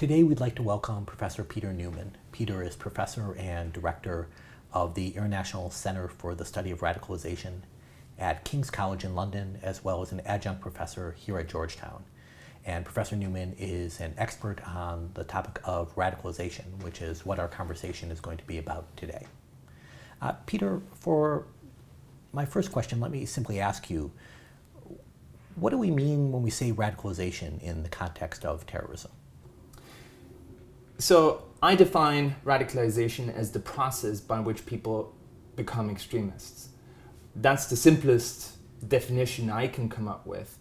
Today we'd like to welcome Professor Peter Neumann. Peter is professor and director of the International Center for the Study of Radicalization at King's College in London, as well as an adjunct professor here at Georgetown. And Professor Neumann is an expert on the topic of radicalization, which is what our conversation is going to be about today. Peter, for my first question, let me simply ask you, what do we mean when we say radicalization in the context of terrorism? So I define radicalization as the process by which people become extremists. That's the simplest definition I can come up with.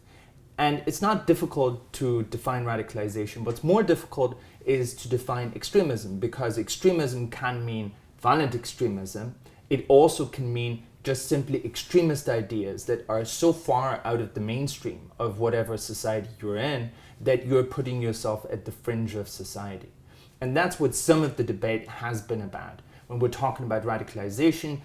And it's not difficult to define radicalization. What's more difficult is to define extremism, because extremism can mean violent extremism. It also can mean just simply extremist ideas that are so far out of the mainstream of whatever society you're in that you're putting yourself at the fringe of society. And that's what some of the debate has been about. When we're talking about radicalization,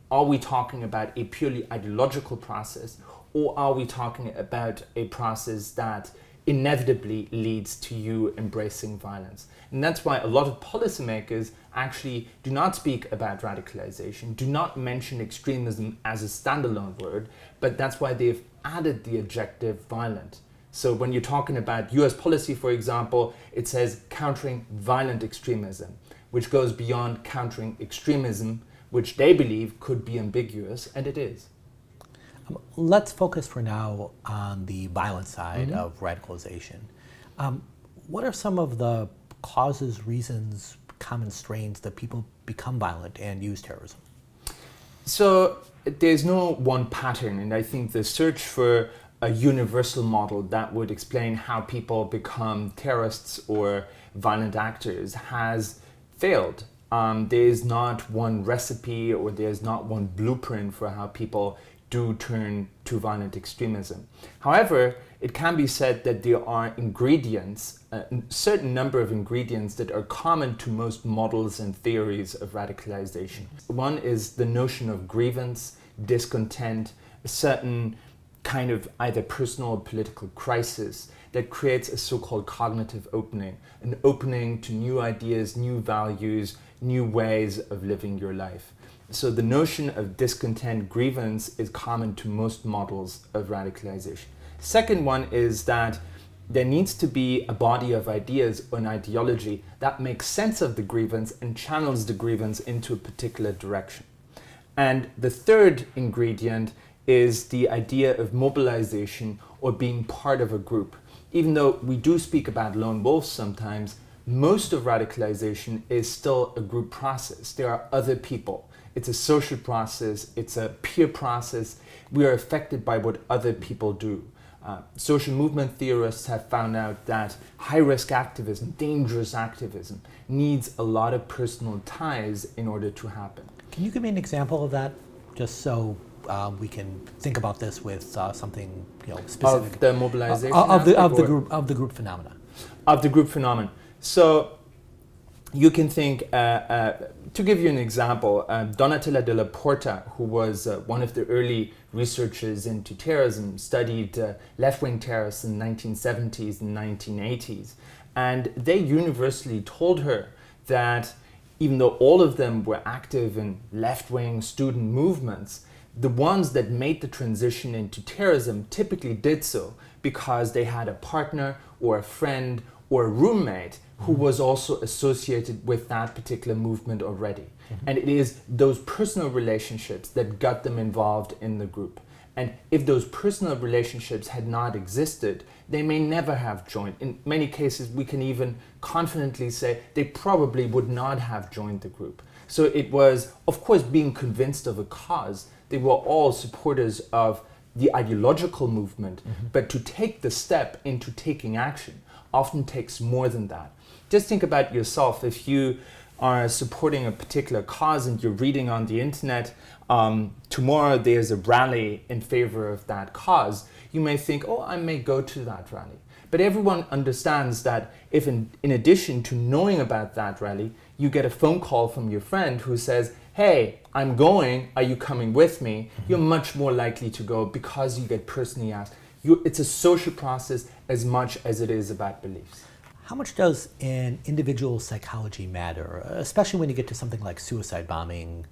are we talking about a purely ideological process, or are we talking about a process that inevitably leads to you embracing violence? And that's why a lot of policymakers actually do not speak about radicalization, do not mention extremism as a standalone word, but that's why they've added the adjective violent. So when you're talking about US policy, for example, it says countering violent extremism, which goes beyond countering extremism, which they believe could be ambiguous, and it is. Let's focus for now on the violent side of radicalization. What are some of the causes, reasons, common strains that people become violent and use terrorism? So there's no one pattern, and I think the search for a universal model that would explain how people become terrorists or violent actors has failed. There's not one recipe or there's not one blueprint for how people do turn to violent extremism. However, it can be said that there are ingredients, a certain number of ingredients that are common to most models and theories of radicalization. One is the notion of grievance, discontent, a certain kind of either personal or political crisis that creates a so-called cognitive opening, an opening to new ideas, new values, new ways of living your life. So the notion of discontent, grievance is common to most models of radicalization. Second one is that there needs to be a body of ideas or an ideology that makes sense of the grievance and channels the grievance into a particular direction. And the third ingredient is the idea of mobilization or being part of a group. Even though we do speak about lone wolves sometimes, most of radicalization is still a group process. There are other people. It's a social process, it's a peer process. We are affected by what other people do. Social movement theorists have found out that high-risk activism, dangerous activism, needs a lot of personal ties in order to happen. Can you give me an example of that, just so we can think about this with something specific? Of the mobilization of the group phenomena. Of the group phenomenon. So you can think, to give you an example, Donatella Della Porta, who was one of the early researchers into terrorism, studied left-wing terrorists in the 1970s and 1980s. And they universally told her that even though all of them were active in left-wing student movements, the ones that made the transition into terrorism typically did so because they had a partner or a friend or a roommate who was also associated with that particular movement already. And it is those personal relationships that got them involved in the group. And if those personal relationships had not existed, they may never have joined. In many cases, we can even confidently say they probably would not have joined the group. So it was, of course, being convinced of a cause. They were all supporters of the ideological movement, but to take the step into taking action often takes more than that. Just think about yourself. If you are supporting a particular cause and you're reading on the internet, tomorrow there's a rally in favor of that cause, you may think, oh, I may go to that rally. But everyone understands that if in addition to knowing about that rally, you get a phone call from your friend who says, hey, I'm going, are you coming with me? You're much more likely to go because you get personally asked. It's a social process as much as it is about beliefs. How much does an individual's psychology matter, especially when you get to something like suicide bombing?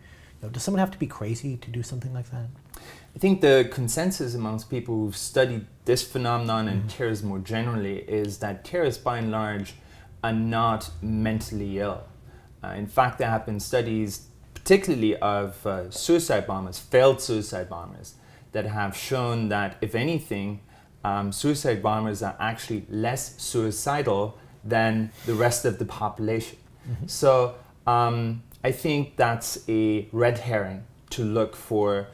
Does someone have to be crazy to do something like that? I think the consensus amongst people who've studied this phenomenon and terrorism more generally is that terrorists, by and large, are not mentally ill. In fact, there have been studies, particularly of suicide bombers, failed suicide bombers, that have shown that, if anything, suicide bombers are actually less suicidal than the rest of the population. So I think that's a red herring to look for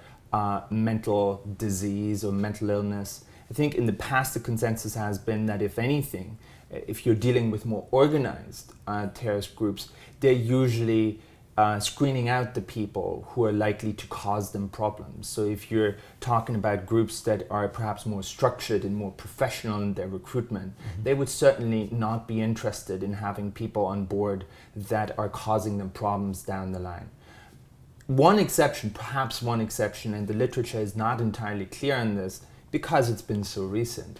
mental disease or mental illness. I think in the past the consensus has been that, if anything, if you're dealing with more organized terrorist groups, they're usually screening out the people who are likely to cause them problems. So if you're talking about groups that are perhaps more structured and more professional in their recruitment, they would certainly not be interested in having people on board that are causing them problems down the line. One exception, perhaps one exception, and the literature is not entirely clear on this because it's been so recent,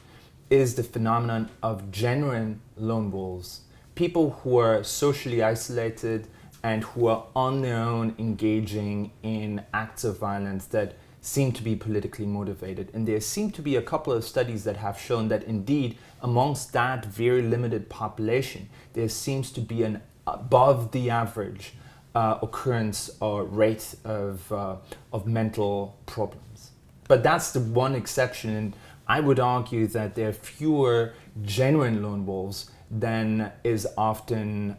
is the phenomenon of genuine lone wolves. People who are socially isolated and who are on their own engaging in acts of violence that seem to be politically motivated. And there seem to be a couple of studies that have shown that indeed amongst that very limited population, there seems to be an above the average occurrence or rate of mental problems. But that's the one exception, and I would argue that there are fewer genuine lone wolves than is often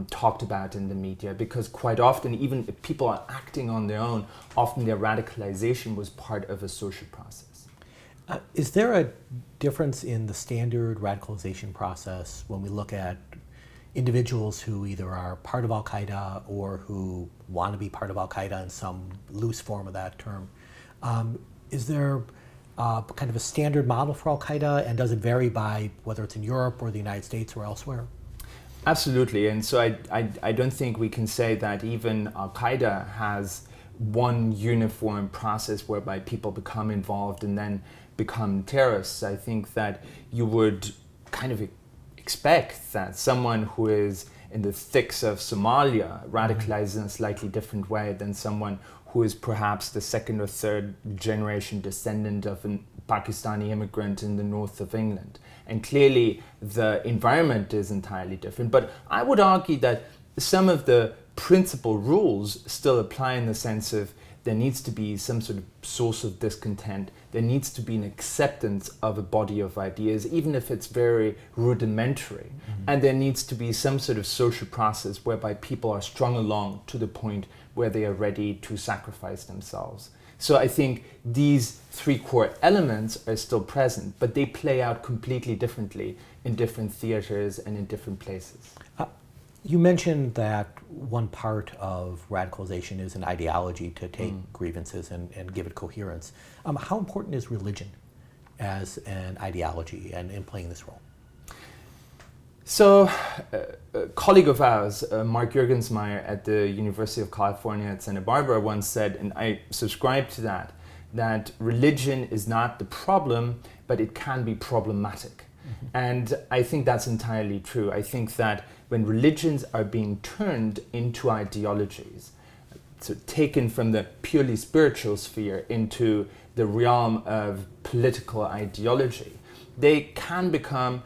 talked about in the media, because quite often, even if people are acting on their own, often their radicalization was part of a social process. Is there a difference in the standard radicalization process when we look at individuals who either are part of Al-Qaeda or who want to be part of Al-Qaeda in some loose form of that term? Is there kind of a standard model for Al-Qaeda, and does it vary by whether it's in Europe or the United States or elsewhere? Absolutely, and so I don't think we can say that even Al-Qaeda has one uniform process whereby people become involved and then become terrorists. I think that you would kind of expect that someone who is in the thicks of Somalia radicalizes in a slightly different way than someone who is perhaps the second or third generation descendant of a Pakistani immigrant in the north of England. And clearly the environment is entirely different. But I would argue that some of the principal rules still apply, in the sense of there needs to be some sort of source of discontent. There needs to be an acceptance of a body of ideas, even if it's very rudimentary. And there needs to be some sort of social process whereby people are strung along to the point where they are ready to sacrifice themselves. So I think these three core elements are still present, but they play out completely differently in different theaters and in different places. You mentioned that one part of radicalization is an ideology to take grievances and give it coherence. How important is religion as an ideology and in playing this role? So a colleague of ours, Mark Juergensmeyer at the University of California at Santa Barbara, once said, and I subscribe to that religion is not the problem, but it can be problematic. And I think that's entirely true. I think that when religions are being turned into ideologies, so taken from the purely spiritual sphere into the realm of political ideology, they can become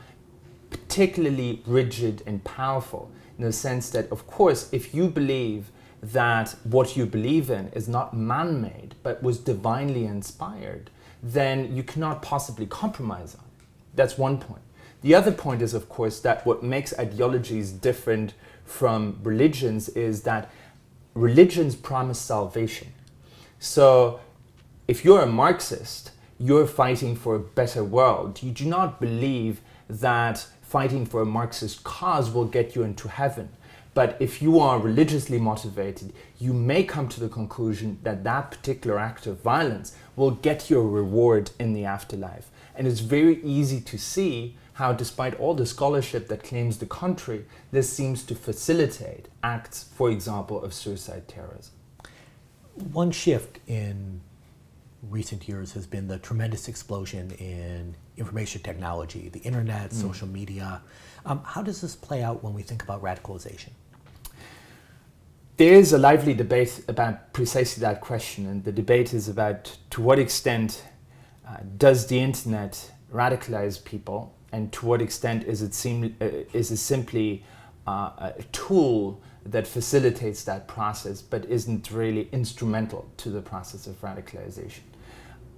particularly rigid and powerful, in the sense that, of course, if you believe that what you believe in is not man-made but was divinely inspired, then you cannot possibly compromise on it. That's one point. The other point is, of course, that what makes ideologies different from religions is that religions promise salvation. So if you're a Marxist, you're fighting for a better world. You do not believe that fighting for a Marxist cause will get you into heaven. But if you are religiously motivated, you may come to the conclusion that that particular act of violence will get you a reward in the afterlife. And it's very easy to see how, despite all the scholarship that claims the contrary, this seems to facilitate acts, for example, of suicide terrorism. One shift in recent years has been the tremendous explosion in information technology, the internet, social media. How does this play out when we think about radicalization? There is a lively debate about precisely that question, and the debate is about to what extent does the internet radicalize people, and to what extent is it simply a tool that facilitates that process but isn't really instrumental to the process of radicalization.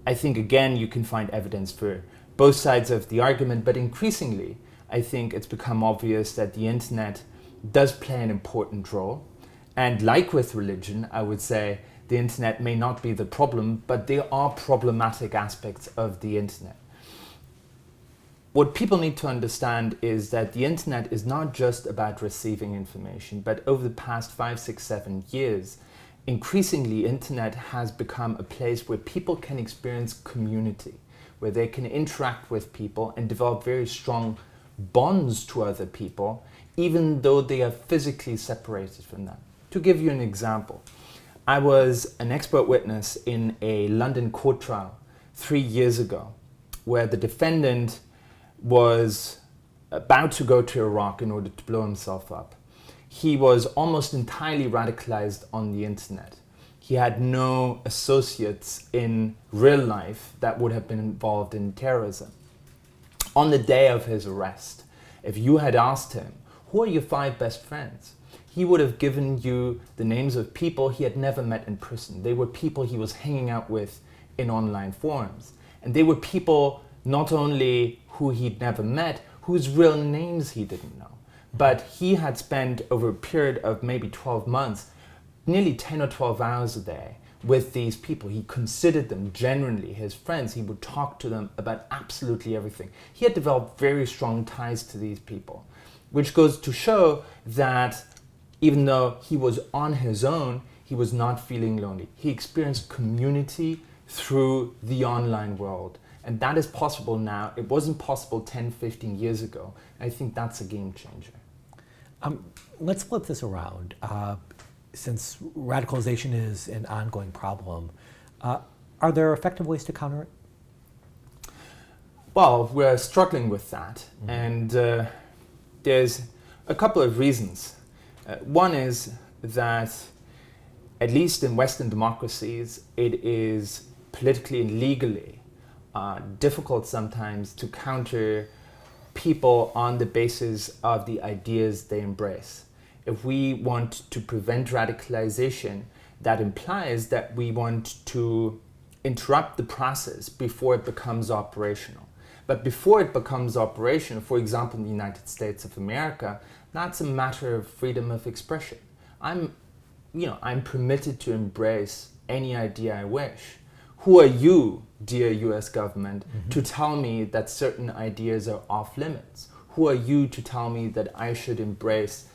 I think, again, you can find evidence for both sides of the argument, but increasingly I think it's become obvious that the internet does play an important role. And like with religion, I would say the internet may not be the problem, but there are problematic aspects of the internet. What people need to understand is that the internet is not just about receiving information, but over the past 5, 6, 7 years, increasingly internet has become a place where people can experience community, where they can interact with people and develop very strong bonds to other people, even though they are physically separated from them. To give you an example, I was an expert witness in a London court trial 3 years ago, where the defendant was about to go to Iraq in order to blow himself up. He was almost entirely radicalized on the internet. He had no associates in real life that would have been involved in terrorism. On the day of his arrest, if you had asked him, who are your 5 best friends? He would have given you the names of people he had never met in person. They were people he was hanging out with in online forums. And they were people not only who he'd never met, whose real names he didn't know. But he had spent, over a period of maybe 12 months, nearly 10 or 12 hours a day with these people. He considered them genuinely his friends. He would talk to them about absolutely everything. He had developed very strong ties to these people, which goes to show that even though he was on his own, he was not feeling lonely. He experienced community through the online world. And that is possible now. It wasn't possible 10, 15 years ago. I think that's a game changer. Let's flip this around. Since radicalization is an ongoing problem, are there effective ways to counter it? Well, we're struggling with that. And there's a couple of reasons. One is that, at least in Western democracies, it is politically and legally difficult sometimes to counter people on the basis of the ideas they embrace. If we want to prevent radicalization, that implies that we want to interrupt the process before it becomes operational. But before it becomes operational, for example, in the United States of America, that's a matter of freedom of expression. I'm permitted to embrace any idea I wish. Who are you, dear US government, to tell me that certain ideas are off limits? Who are you to tell me that I should embrace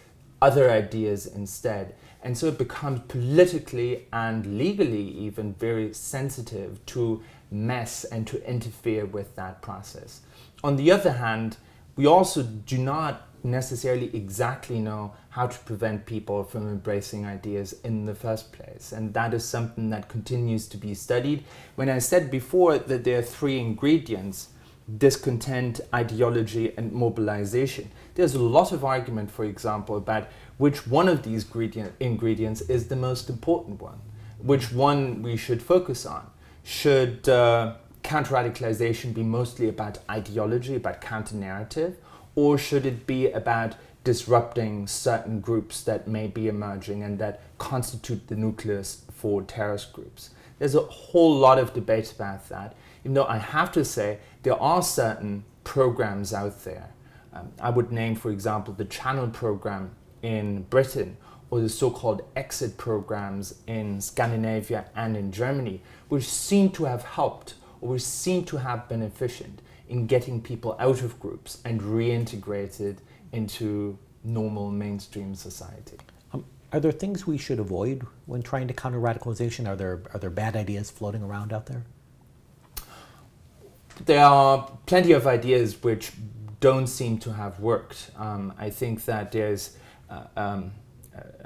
other ideas instead? And so it becomes politically and legally even very sensitive to mess and to interfere with that process. On the other hand, we also do not necessarily exactly know how to prevent people from embracing ideas in the first place. And that is something that continues to be studied. When I said before that there are 3 ingredients, discontent, ideology, and mobilization, there's a lot of argument, for example, about which one of these ingredients is the most important one, which one we should focus on. Should counter-radicalization be mostly about ideology, about counter-narrative, or should it be about disrupting certain groups that may be emerging and that constitute the nucleus for terrorist groups? There's a whole lot of debate about that, even though I have to say there are certain programs out there. I would name, for example, the Channel program in Britain, or the so-called exit programs in Scandinavia and in Germany, which seem to have helped, or which seem to have been efficient in getting people out of groups and reintegrated into normal mainstream society. Are there things we should avoid when trying to counter radicalization? Are there bad ideas floating around out there? There are plenty of ideas which don't seem to have worked. I think that there's a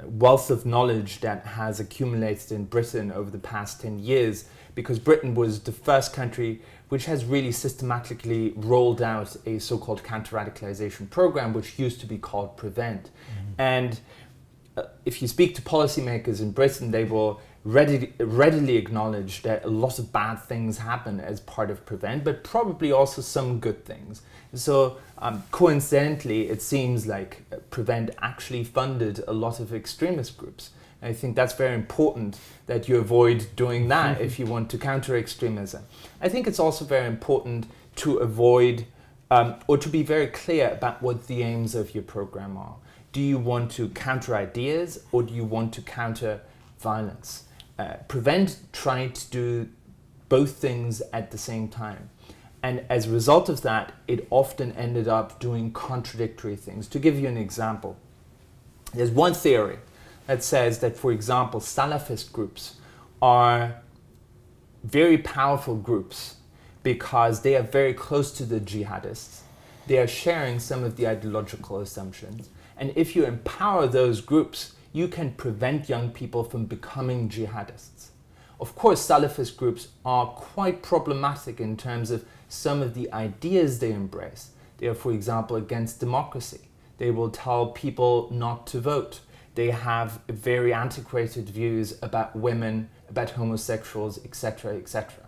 wealth of knowledge that has accumulated in Britain over the past 10 years because Britain was the first country which has really systematically rolled out a so-called counter-radicalization program, which used to be called PREVENT. And if you speak to policymakers in Britain, they will readily acknowledge that a lot of bad things happen as part of PREVENT, but probably also some good things. So coincidentally, it seems like PREVENT actually funded a lot of extremist groups. I think that's very important that you avoid doing that if you want to counter extremism. I think it's also very important to avoid or to be very clear about what the aims of your program are. Do you want to counter ideas or do you want to counter violence? PREVENT tried to do both things at the same time. And as a result of that, it often ended up doing contradictory things. To give you an example, there's one theory that says that, for example, Salafist groups are very powerful groups because they are very close to the jihadists. They are sharing some of the ideological assumptions. And if you empower those groups, you can prevent young people from becoming jihadists. Of course, Salafist groups are quite problematic in terms of some of the ideas they embrace. They are, for example, against democracy. They will tell people not to vote. They have very antiquated views about women, about homosexuals, etc., etc.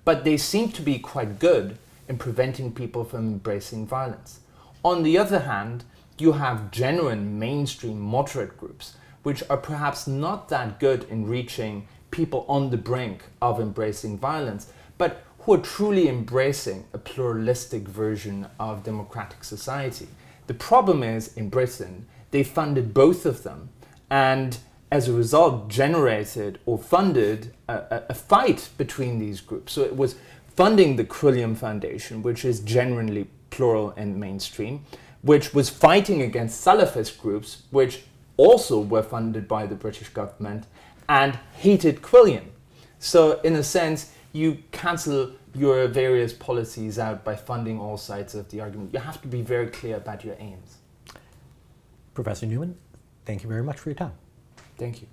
But they seem to be quite good in preventing people from embracing violence. On the other hand, you have genuine mainstream moderate groups, which are perhaps not that good in reaching people on the brink of embracing violence, but who are truly embracing a pluralistic version of democratic society. The problem is, in Britain, they funded both of them, and as a result generated or funded a fight between these groups. So it was funding the Quilliam Foundation, which is genuinely plural and mainstream, which was fighting against Salafist groups, which also were funded by the British government and hated Quilliam. So in a sense, you cancel your various policies out by funding all sides of the argument. You have to be very clear about your aims. Professor Neumann, thank you very much for your time. Thank you.